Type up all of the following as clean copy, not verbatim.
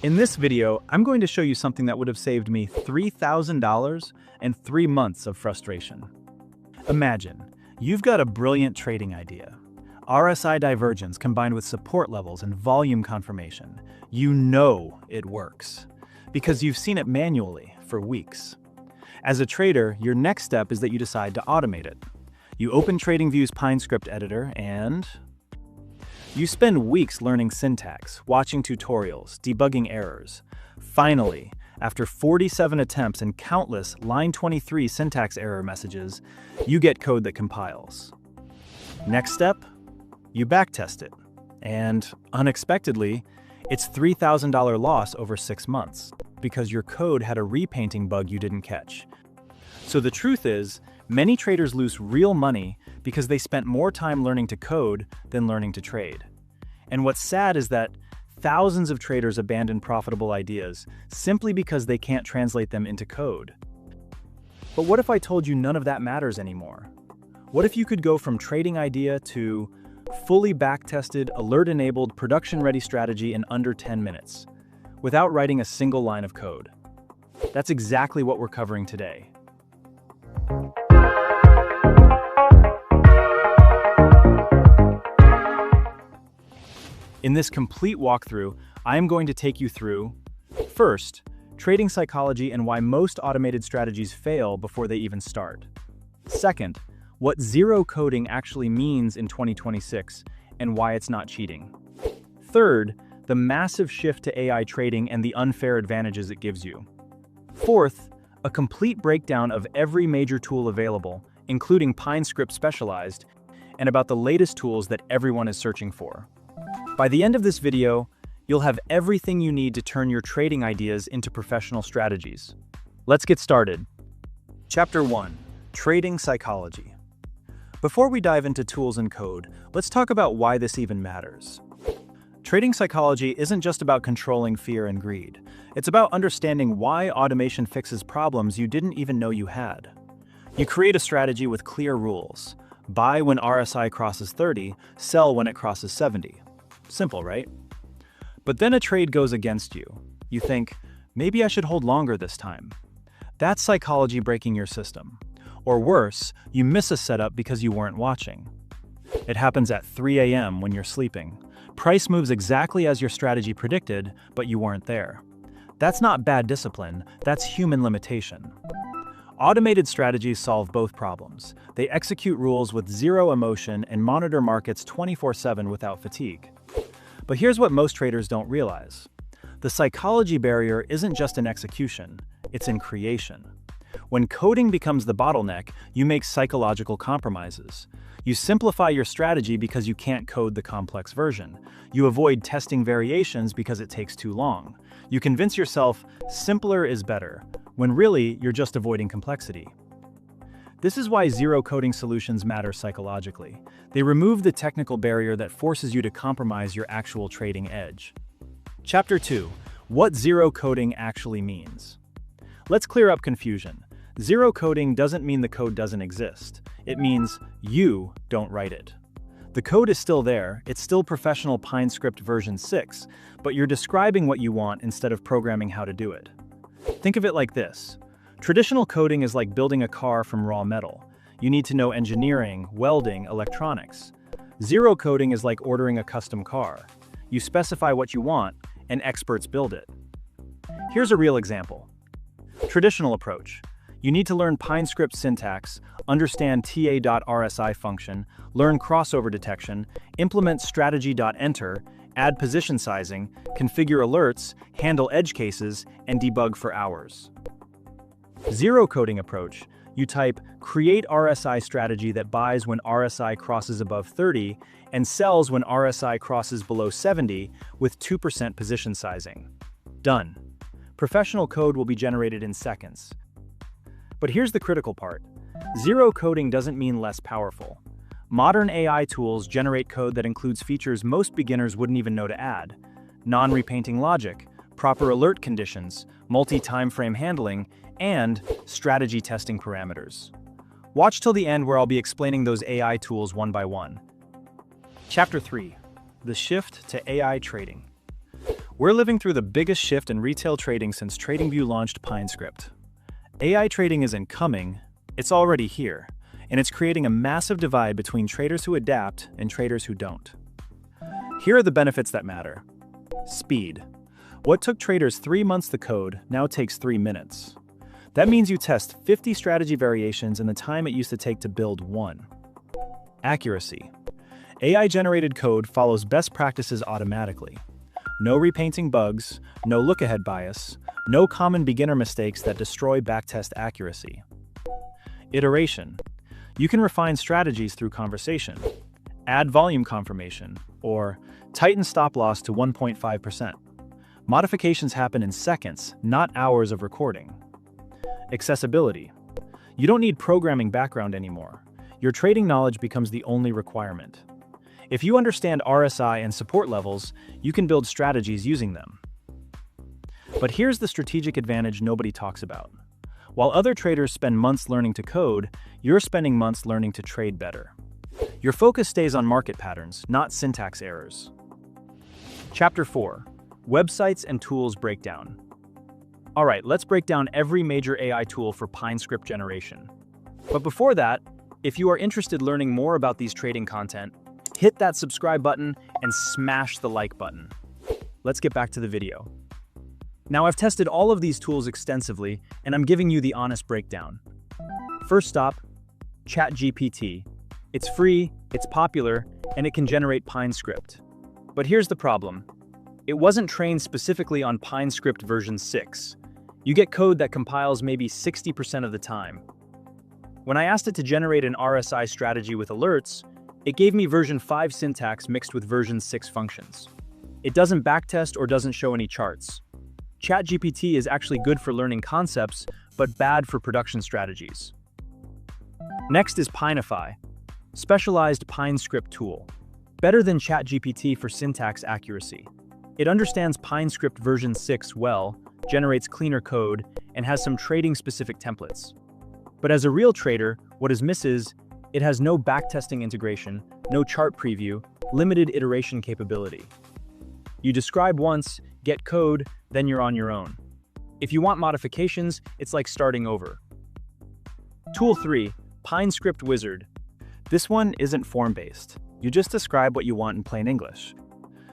In this video, I'm going to show you something that would have saved me $3,000 and 3 months of frustration. Imagine, you've got a brilliant trading idea. RSI divergence combined with support levels and volume confirmation. You know it works, because you've seen it manually for weeks. As a trader, your next step is that you decide to automate it. You open TradingView's pinescript editor and you spend weeks learning syntax, watching tutorials, debugging errors. Finally, after 47 attempts and countless line 23 syntax error messages, you get code that compiles. Next step, you backtest it. And unexpectedly, it's $3,000 loss over 6 months because your code had a repainting bug you didn't catch. So the truth is, many traders lose real money because they spent more time learning to code than learning to trade. And what's sad is that thousands of traders abandon profitable ideas simply because they can't translate them into code. But what if I told you none of that matters anymore? What if you could go from trading idea to fully backtested, alert-enabled, production-ready strategy in under 10 minutes, without writing a single line of code? That's exactly what we're covering today. In this complete walkthrough, I am going to take you through, first, trading psychology and why most automated strategies fail before they even start. Second, what zero coding actually means in 2026 and why it's not cheating. Third, the massive shift to AI trading and the unfair advantages it gives you. Fourth, a complete breakdown of every major tool available, including pinescript specialized, and about the latest tools that everyone is searching for. By the end of this video, you'll have everything you need to turn your trading ideas into professional strategies. Let's get started. Chapter 1. Trading Psychology. Before we dive into tools and code, let's talk about why this even matters. Trading psychology isn't just about controlling fear and greed. It's about understanding why automation fixes problems you didn't even know you had. You create a strategy with clear rules. Buy when RSI crosses 30, sell when it crosses 70. Simple, right? But then a trade goes against you. You think, maybe I should hold longer this time. That's psychology breaking your system. Or worse, you miss a setup because you weren't watching. It happens at 3 a.m. when you're sleeping. Price moves exactly as your strategy predicted, but you weren't there. That's not bad discipline, that's human limitation. Automated strategies solve both problems. They execute rules with zero emotion and monitor markets 24/7 without fatigue. But here's what most traders don't realize. The psychology barrier isn't just in execution, it's in creation. When coding becomes the bottleneck, you make psychological compromises. You simplify your strategy because you can't code the complex version. You avoid testing variations because it takes too long. You convince yourself simpler is better, when really you're just avoiding complexity. This is why zero coding solutions matter psychologically. They remove the technical barrier that forces you to compromise your actual trading edge. Chapter 2. What zero coding actually means. Let's clear up confusion. Zero coding doesn't mean the code doesn't exist. It means you don't write it. The code is still there, it's still professional pinescript version 6, but you're describing what you want instead of programming how to do it. Think of it like this. Traditional coding is like building a car from raw metal. You need to know engineering, welding, electronics. Zero coding is like ordering a custom car. You specify what you want, and experts build it. Here's a real example. Traditional approach. You need to learn pinescript syntax, understand TA.RSI function, learn crossover detection, implement strategy.enter, add position sizing, configure alerts, handle edge cases, and debug for hours. Zero coding approach. You type create RSI strategy that buys when RSI crosses above 30 and sells when RSI crosses below 70 with 2% position sizing. Done. Professional code will be generated in seconds. But here's the critical part. Zero coding doesn't mean less powerful. Modern AI tools generate code that includes features most beginners wouldn't even know to add. Non-repainting logic, proper alert conditions, multi-time frame handling, and strategy testing parameters. Watch till the end where I'll be explaining those AI tools one by one. Chapter 3. The Shift to AI Trading. We're living through the biggest shift in retail trading since TradingView launched pinescript. AI trading isn't coming, it's already here, and it's creating a massive divide between traders who adapt and traders who don't. Here are the benefits that matter. Speed. What took traders 3 months to code now takes 3 minutes. That means you test 50 strategy variations in the time it used to take to build one. Accuracy. AI-generated code follows best practices automatically. No repainting bugs, no look-ahead bias, no common beginner mistakes that destroy backtest accuracy. Iteration. You can refine strategies through conversation, add volume confirmation, or tighten stop loss to 1.5%. Modifications happen in seconds, not hours of recording. Accessibility. You don't need programming background anymore. Your trading knowledge becomes the only requirement. If you understand RSI and support levels, you can build strategies using them. But here's the strategic advantage nobody talks about. While other traders spend months learning to code, you're spending months learning to trade better. Your focus stays on market patterns, not syntax errors. Chapter 4. Websites and Tools Breakdown. All right, let's break down every major AI tool for pinescript generation. But before that, if you are interested in learning more about these trading content, hit that subscribe button and smash the like button. Let's get back to the video. Now, I've tested all of these tools extensively, and I'm giving you the honest breakdown. First stop, ChatGPT. It's free, it's popular, and it can generate pinescript. But here's the problem. It wasn't trained specifically on pinescript version 6. You get code that compiles maybe 60% of the time. When I asked it to generate an RSI strategy with alerts, it gave me version 5 syntax mixed with version 6 functions. It doesn't backtest or doesn't show any charts. ChatGPT is actually good for learning concepts, but bad for production strategies. Next is Pinify, specialized pinescript tool. Better than ChatGPT for syntax accuracy. It understands pinescript version 6 well, generates cleaner code, and has some trading-specific templates. But as a real trader, what is missing is it has no backtesting integration, no chart preview, limited iteration capability. You describe once, get code, then you're on your own. If you want modifications, it's like starting over. Tool 3, Pinescript Wizard. This one isn't form-based. You just describe what you want in plain English.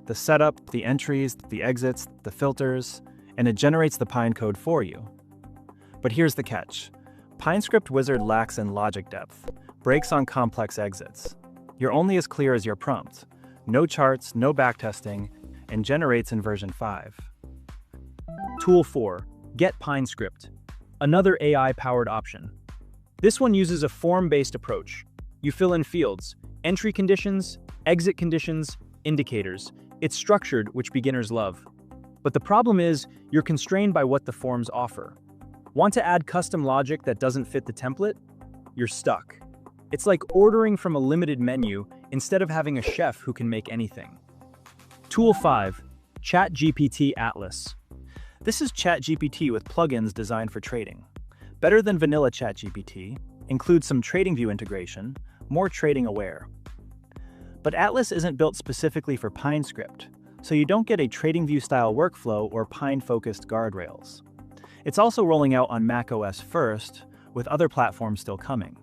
The setup, the entries, the exits, the filters, and it generates the Pine code for you. But here's the catch. Pinescript Wizard lacks in logic depth, breaks on complex exits. You're only as clear as your prompt. No charts, no backtesting, and generates in version 5. Tool 4, Get Pinescript. Another AI-powered option. This one uses a form-based approach. You fill in fields, entry conditions, exit conditions, indicators. It's structured, which beginners love. But the problem is, you're constrained by what the forms offer. Want to add custom logic that doesn't fit the template? You're stuck. It's like ordering from a limited menu instead of having a chef who can make anything. Tool 5, ChatGPT Atlas. This is ChatGPT with plugins designed for trading. Better than vanilla ChatGPT, includes some TradingView integration, more trading aware. But Atlas isn't built specifically for pinescript, so you don't get a TradingView style workflow or Pine-focused guardrails. It's also rolling out on macOS first, with other platforms still coming.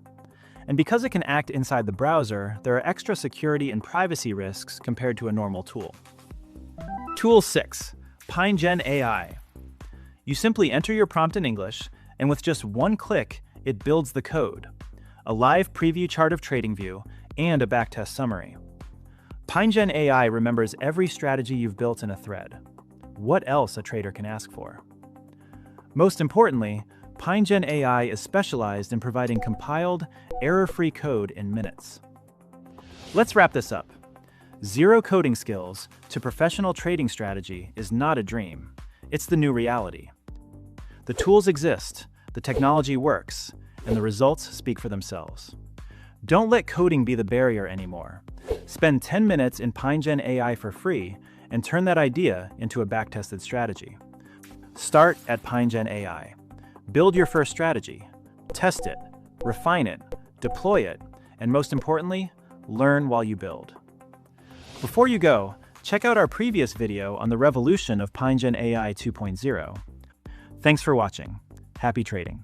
And because it can act inside the browser, there are extra security and privacy risks compared to a normal tool. Tool 6, PineGen AI. You simply enter your prompt in English, and with just one click, it builds the code, a live preview chart of TradingView, and a backtest summary. PineGen AI remembers every strategy you've built in a thread. What else a trader can ask for? Most importantly, PineGen AI is specialized in providing compiled, error-free code in minutes. Let's wrap this up. Zero coding skills to professional trading strategy is not a dream. It's the new reality. The tools exist, the technology works, and the results speak for themselves. Don't let coding be the barrier anymore. Spend 10 minutes in PineGen AI for free and turn that idea into a backtested strategy. Start at PineGen AI. Build your first strategy. Test it, refine it, deploy it, and most importantly, learn while you build. Before you go, Check out our previous video on the revolution of PineGen AI 2.0. Thanks for watching. Happy trading.